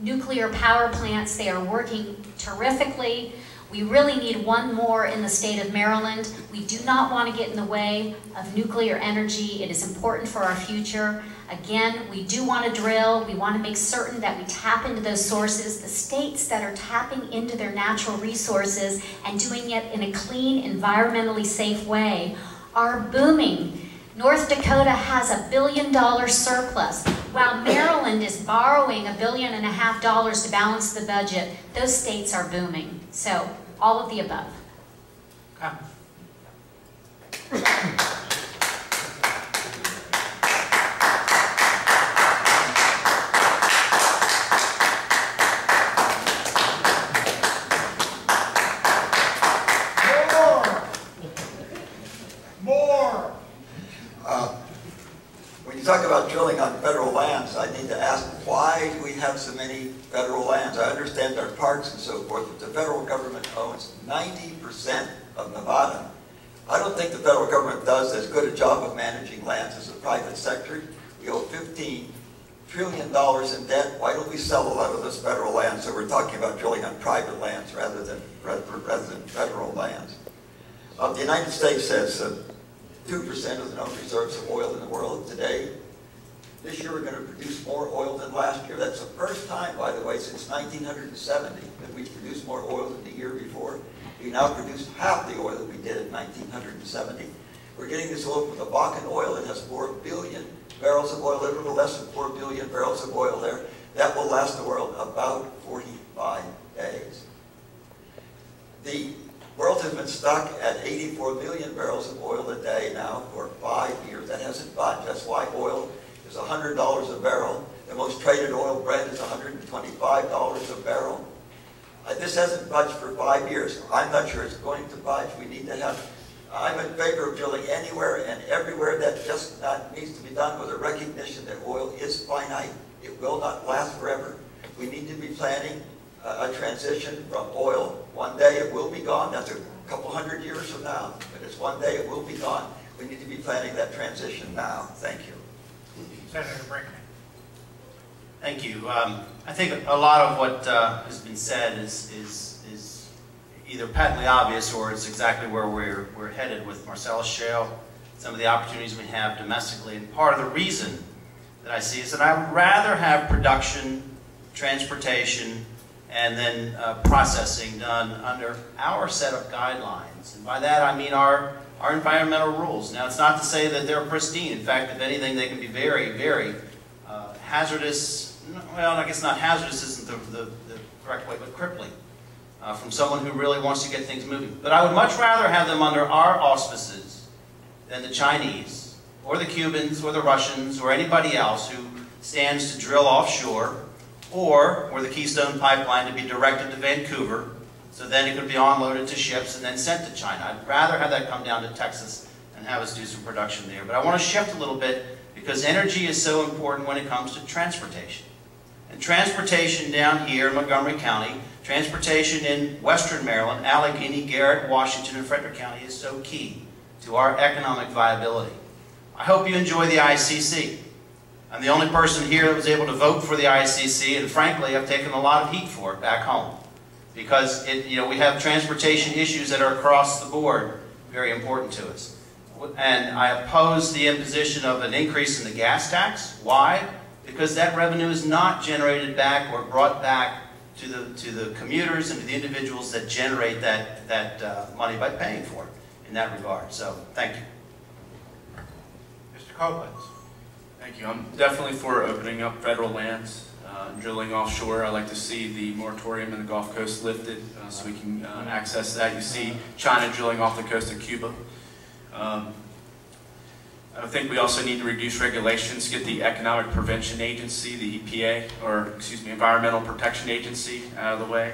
nuclear power plants. They are working terrifically. We really need one more in the state of Maryland. We do not want to get in the way of nuclear energy. It is important for our future. Again, we do want to drill. We want to make certain that we tap into those sources. The states that are tapping into their natural resources and doing it in a clean, environmentally safe way are booming. North Dakota has $1 billion surplus. While Maryland is borrowing $1.5 billion to balance the budget, those states are booming. So, all of the above. When you talk about drilling on federal lands, I need to ask, why do we have so many federal lands? I understand there are parks and so forth, but the federal government owns 90% of Nevada. I don't think the federal government does as good a job of managing lands as the private sector. We owe $15 trillion in debt. Why don't we sell a lot of this federal land? So we're talking about drilling on private lands rather than federal lands. The United States has 2% of the known reserves of oil in the world today. This year we're going to produce more oil than last year. That's the first time, by the way, since 1970 that we've produced more oil than the year before. We now produce half the oil that we did in 1970. We're getting this oil from the Bakken oil. It has 4 billion barrels of oil, a little less than 4 billion barrels of oil there. That will last the world about 45 days. The world has been stuck at 84 million barrels of oil a day now for 5 years. That hasn't budged. That's why oil is $100 a barrel. The most traded oil, Brent, is $125 a barrel. This hasn't budged for 5 years. I'm not sure it's going to budge. We need to have, I'm in favor of drilling anywhere and everywhere. That just needs to be done with a recognition that oil is finite. It will not last forever. We need to be planning a transition from oil. One day it will be gone. That's a couple hundred years from now, but it's one day it will be gone. We need to be planning that transition now. Thank you. Senator Brinkman. Thank you. I think a lot of what has been said is either patently obvious or it's exactly where we're headed with Marcellus Shale, some of the opportunities we have domestically. And part of the reason that I see is that I would rather have production, transportation, and then processing done under our set of guidelines. And by that I mean our environmental rules. Now, it's not to say that they're pristine. In fact, if anything, they can be very, very hazardous. Well, I guess not hazardous isn't the correct way, but crippling from someone who really wants to get things moving. But I would much rather have them under our auspices than the Chinese or the Cubans or the Russians or anybody else who stands to drill offshore, or the Keystone Pipeline to be directed to Vancouver, so then it could be unloaded to ships and then sent to China. I'd rather have that come down to Texas and have us do some production there. But I want to shift a little bit because energy is so important when it comes to transportation. And transportation down here in Montgomery County, transportation in western Maryland, Allegheny, Garrett, Washington, and Frederick County is so key to our economic viability. I hope you enjoy the ICC. I'm the only person here that was able to vote for the ICC, and frankly, I've taken a lot of heat for it back home. Because we have transportation issues that are across the board, very important to us. And I oppose the imposition of an increase in the gas tax. Why? Because that revenue is not generated back or brought back to the commuters and to the individuals that generate that money by paying for it in that regard. So, thank you. Mr. Koblenz. Thank you. I'm definitely for opening up federal lands. Drilling offshore, I like to see the moratorium in the Gulf Coast lifted so we can access that. You see China drilling off the coast of Cuba. I think we also need to reduce regulations, get the Economic Prevention Agency, the EPA, or excuse me, Environmental Protection Agency out of the way.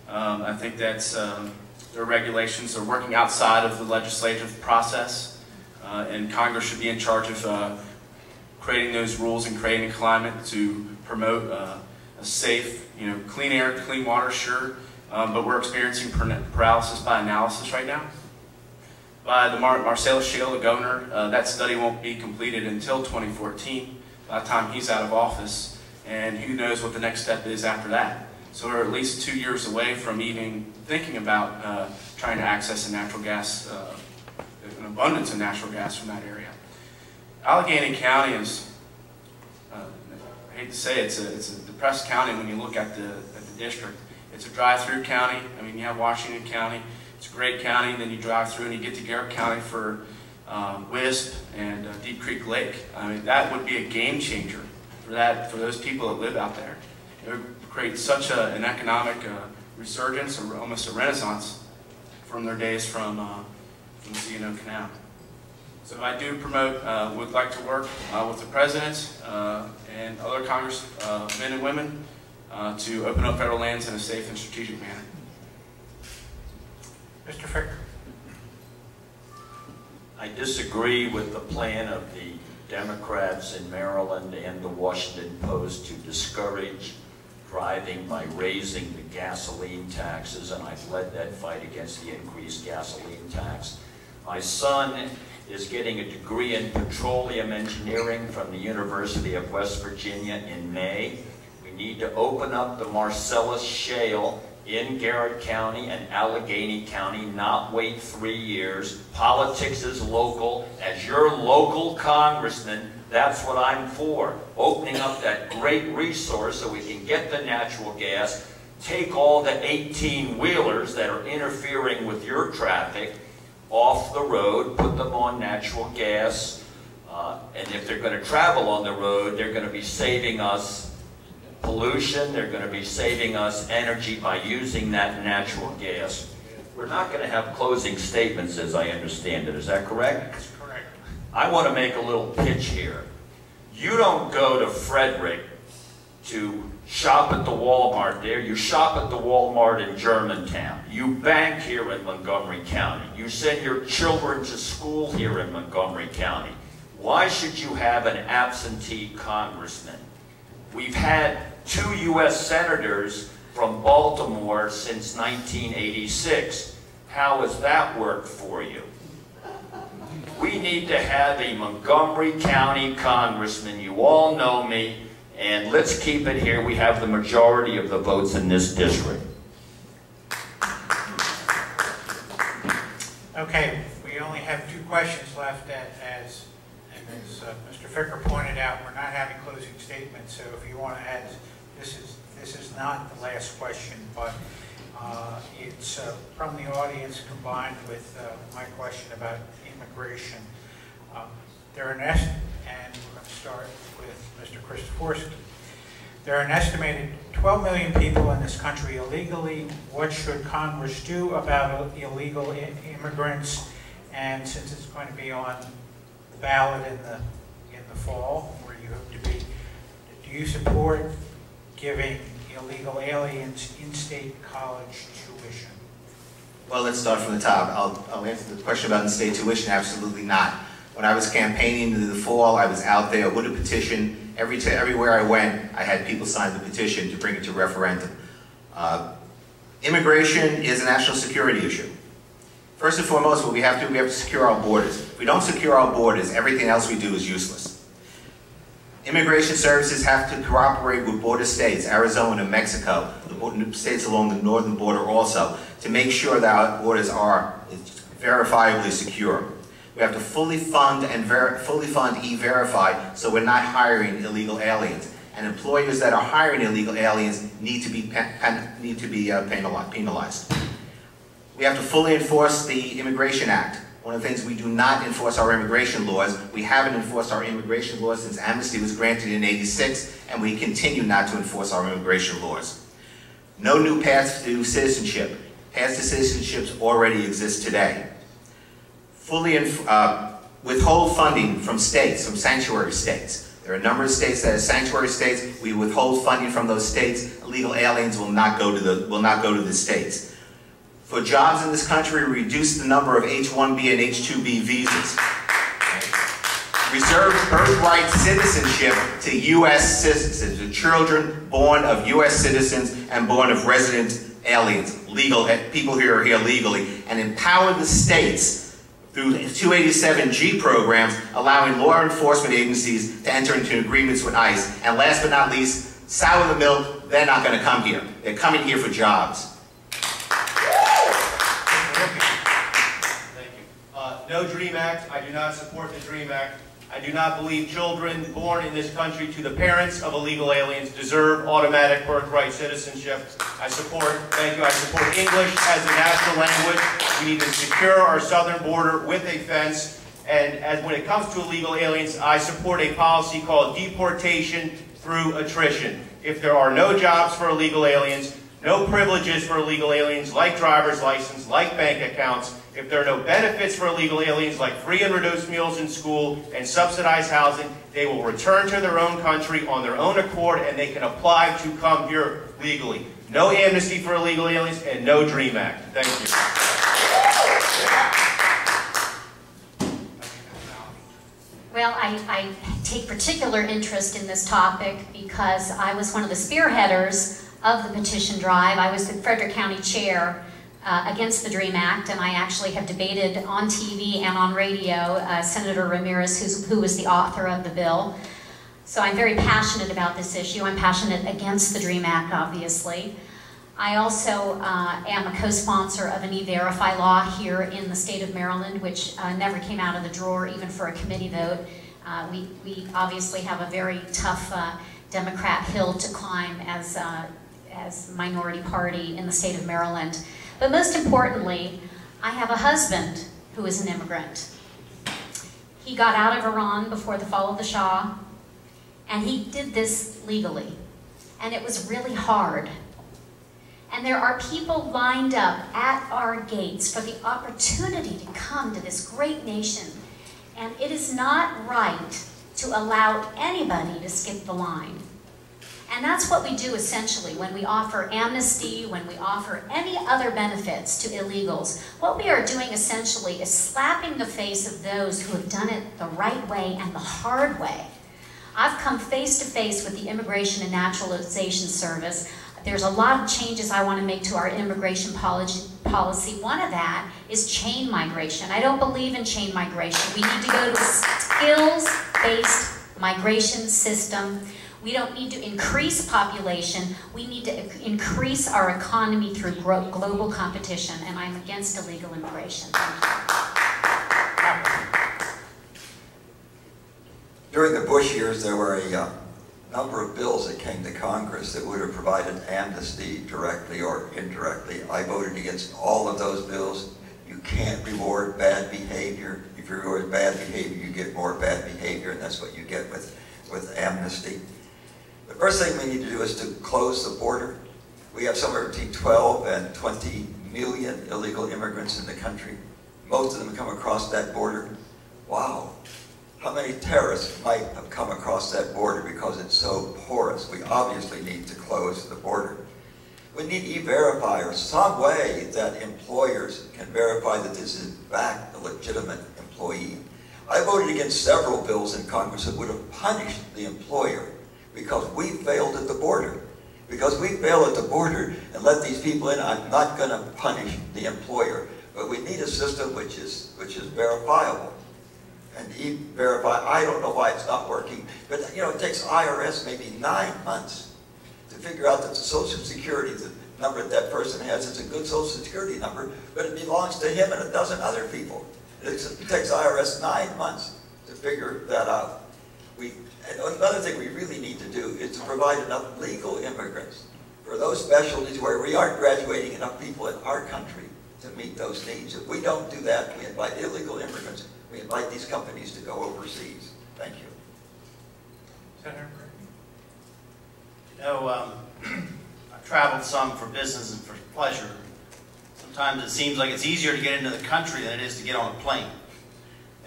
I think that's their regulations are working outside of the legislative process, and Congress should be in charge of creating those rules and creating a climate to promote a safe, clean air, clean water, sure, but we're experiencing paralysis by analysis right now. By the Marcellus Shale, the governor, that study won't be completed until 2014, by the time he's out of office, and who knows what the next step is after that. So we're at least 2 years away from even thinking about trying to access a natural gas, an abundance of natural gas from that area. Allegheny County is, I hate to say it's a depressed county when you look at the district. It's a drive-through county. I mean, you have Washington County. It's a great county. Then you drive through and you get to Garrett County for Wisp and Deep Creek Lake. I mean, that would be a game changer for those people that live out there. It would create such an economic resurgence, or almost a renaissance, from their days from the C&O Canal. So I do promote, would like to work with the President and other Congress men and women to open up federal lands in a safe and strategic manner. Mr. Ficker. I disagree with the plan of the Democrats in Maryland and the Washington Post to discourage driving by raising the gasoline taxes, and I've led that fight against the increased gasoline tax. My son is getting a degree in petroleum engineering from the University of West Virginia in May. We need to open up the Marcellus Shale in Garrett County and Allegheny County, not wait 3 years. Politics is local. As your local congressman, that's what I'm for. Opening up that great resource so we can get the natural gas, take all the 18-wheelers that are interfering with your traffic off the road, put them on natural gas, and if they're going to travel on the road, they're going to be saving us pollution, they're going to be saving us energy by using that natural gas. We're not going to have closing statements, as I understand it. Is that correct? That's correct. I want to make a little pitch here. You don't go to Frederick to shop at the Walmart there. You shop at the Walmart in Germantown. You bank here in Montgomery County. You send your children to school here in Montgomery County. Why should you have an absentee congressman? We've had 2 U.S. senators from Baltimore since 1986. How has that worked for you? We need to have a Montgomery County congressman. You all know me. And let's keep it here. We have the majority of the votes in this district. Okay, we only have 2 questions left, as Mr. Ficker pointed out, we're not having closing statements, so if you want to add this is not the last question, but it's from the audience combined with my question about immigration. And we're going to start with Mr. Christoforski. There are an estimated 12 million people in this country illegally. What should Congress do about illegal immigrants? And since it's going to be on the ballot in the fall, where you hope to be, do you support giving illegal aliens in-state college tuition? Well, let's start from the top. I'll answer the question about in-state tuition. Absolutely not. When I was campaigning in the fall, I was out there with a petition. Everywhere I went, I had people sign the petition to bring it to referendum. Immigration is a national security issue. First and foremost, what we have to secure our borders. If we don't secure our borders, everything else we do is useless. Immigration services have to cooperate with border states, Arizona and Mexico, the states along the northern border also, to make sure that our borders are verifiably secure. We have to fully fund E-Verify so we're not hiring illegal aliens. And employers that are hiring illegal aliens need to be penalized. We have to fully enforce the Immigration Act. One of the things we do not enforce our immigration laws. We haven't enforced our immigration laws since amnesty was granted in '86, and we continue not to enforce our immigration laws. No new paths to citizenship. Paths to citizenship already exist today. Fully withhold funding from states, from sanctuary states. There are a number of states that are sanctuary states. We withhold funding from those states. Illegal aliens will not go to the states. For jobs in this country, reduce the number of H-1B and H-2B visas. Reserve birthright citizenship to U.S. citizens, to children born of U.S. citizens and born of resident aliens, people who are here legally, and empower the states through 287G programs, allowing law enforcement agencies to enter into agreements with ICE. And last but not least, sour the milk, they're not going to come here. They're coming here for jobs. Thank you. No DREAM Act. I do not support the DREAM Act. I do not believe children born in this country to the parents of illegal aliens deserve automatic birthright citizenship. I support English as a national language. We need to secure our southern border with a fence. And when it comes to illegal aliens, I support a policy called deportation through attrition. If there are no jobs for illegal aliens, no privileges for illegal aliens like driver's license, like bank accounts, if there are no benefits for illegal aliens like free and reduced meals in school and subsidized housing, they will return to their own country on their own accord and they can apply to come here legally. No amnesty for illegal aliens and no DREAM Act. Thank you. Well, I take particular interest in this topic because I was one of the spearheaders of the petition drive. I was the Frederick County chair against the DREAM Act, and I actually have debated on TV and on radio Senator Ramirez, who was the author of the bill. So I'm very passionate about this issue. I'm passionate against the DREAM Act, obviously. I also am a co-sponsor of an E-Verify law here in the state of Maryland, which never came out of the drawer, even for a committee vote. We obviously have a very tough Democrat hill to climb as minority party in the state of Maryland. But most importantly, I have a husband who is an immigrant. He got out of Iran before the fall of the Shah, and he did this legally. And it was really hard. And there are people lined up at our gates for the opportunity to come to this great nation. And it is not right to allow anybody to skip the line. And that's what we do essentially when we offer amnesty, when we offer any other benefits to illegals. What we are doing essentially is slapping the face of those who have done it the right way and the hard way. I've come face to face with the Immigration and Naturalization Service. There's a lot of changes I want to make to our immigration policy. One of that is chain migration. I don't believe in chain migration. We need to go to a skills-based migration system. We don't need to increase population. We need to increase our economy through global competition, and I'm against illegal immigration. During the Bush years, there were a number of bills that came to Congress that would have provided amnesty directly or indirectly. I voted against all of those bills. You can't reward bad behavior. If you reward bad behavior, you get more bad behavior, and that's what you get with amnesty. The first thing we need to do is to close the border. We have somewhere between 12 and 20 million illegal immigrants in the country. Most of them come across that border. Wow. How many terrorists might have come across that border because it's so porous? We obviously need to close the border. We need E-Verify, or some way that employers can verify that this is in fact a legitimate employee. I voted against several bills in Congress that would have punished the employer because we failed at the border. Because we fail at the border and let these people in, I'm not going to punish the employer. But we need a system which is verifiable. And E-Verify, I don't know why it's not working, but you know, it takes IRS maybe 9 months to figure out that the Social Security, the number that person has, is a good Social Security number, but it belongs to him and a dozen other people. It takes IRS 9 months to figure that out. And another thing we really need to do is to provide enough legal immigrants for those specialties where we aren't graduating enough people in our country to meet those needs. If we don't do that, we invite illegal immigrants. We invite these companies to go overseas. Thank you. Senator? You know, I've traveled some for business and for pleasure. Sometimes it seems like it's easier to get into the country than it is to get on a plane.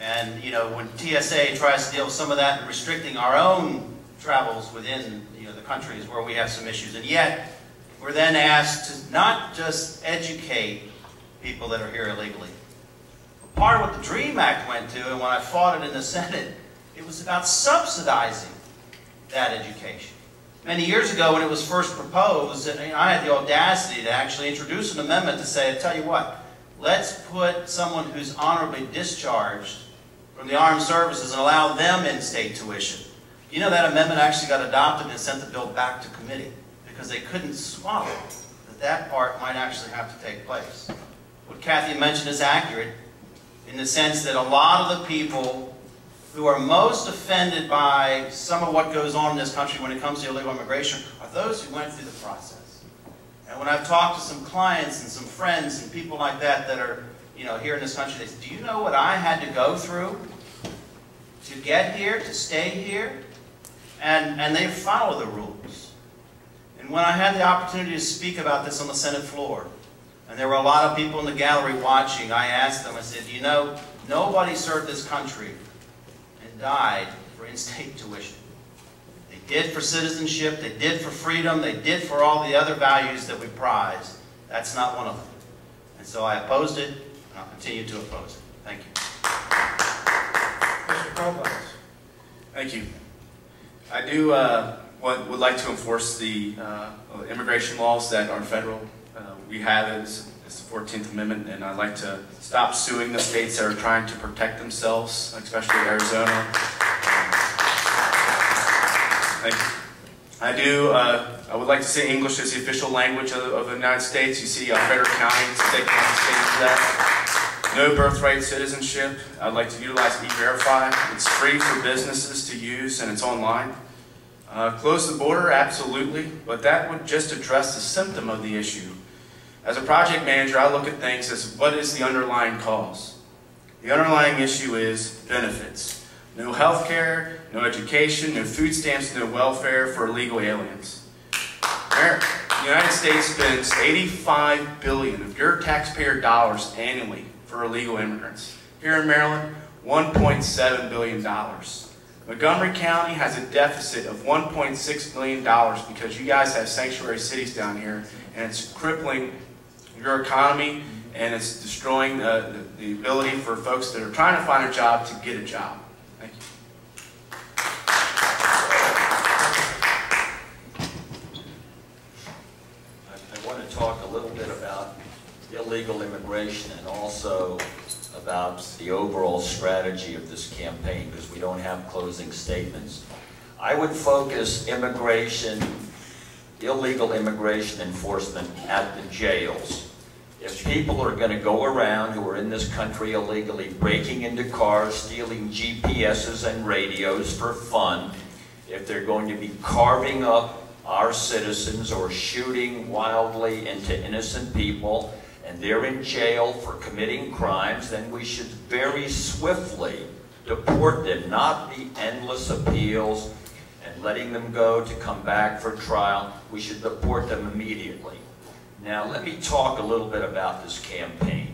And, you know, when TSA tries to deal with some of that and restricting our own travels within, you know, the countries where we have some issues. And yet, we're then asked to not just educate people that are here illegally. Part of what the DREAM Act went to, and when I fought it in the Senate, it was about subsidizing that education. Many years ago when it was first proposed, and I had the audacity to actually introduce an amendment to say, I tell you what, let's put someone who's honorably discharged from the armed services and allow them in-state tuition. You know, that amendment actually got adopted and sent the bill back to committee because they couldn't swallow that that part might actually have to take place. What Kathy mentioned is accurate in the sense that a lot of the people who are most offended by some of what goes on in this country when it comes to illegal immigration are those who went through the process. And when I've talked to some clients and some friends and people like that that are, you know, here in this country, they say, do you know what I had to go through to get here, to stay here? And they follow the rules. And when I had the opportunity to speak about this on the Senate floor, and there were a lot of people in the gallery watching, I asked them, I said, you know, nobody served this country and died for in-state tuition. They did for citizenship, they did for freedom, they did for all the other values that we prize. That's not one of them. And so I opposed it, and I'll continue to oppose it. Thank you. Mr. Koblenz. Thank you. I do would like to enforce the immigration laws that are federal. We have as the 14th Amendment, and I'd like to stop suing the states that are trying to protect themselves, especially Arizona. I would like to say English is the official language of the United States. You see Frederick County taking on the state for that. No birthright citizenship. I'd like to utilize E-Verify. It's free for businesses to use, and it's online. Close the border, absolutely, but that would just address the symptom of the issue. As a project manager, I look at things as what is the underlying cause. The underlying issue is benefits. No health care, no education, no food stamps, no welfare for illegal aliens. The United States spends $85 billion of your taxpayer dollars annually for illegal immigrants. Here in Maryland, $1.7 billion. Montgomery County has a deficit of $1.6 million because you guys have sanctuary cities down here, and it's crippling your economy, and it's destroying the ability for folks that are trying to find a job to get a job. Thank you. I want to talk a little bit about illegal immigration and also about the overall strategy of this campaign, because we don't have closing statements. I would focus illegal immigration enforcement at the jails. If people are going to go around who are in this country illegally, breaking into cars, stealing GPSs and radios for fun, if they're going to be carving up our citizens or shooting wildly into innocent people, and they're in jail for committing crimes, then we should very swiftly deport them, not the endless appeals and letting them go to come back for trial. We should deport them immediately. Now, let me talk a little bit about this campaign.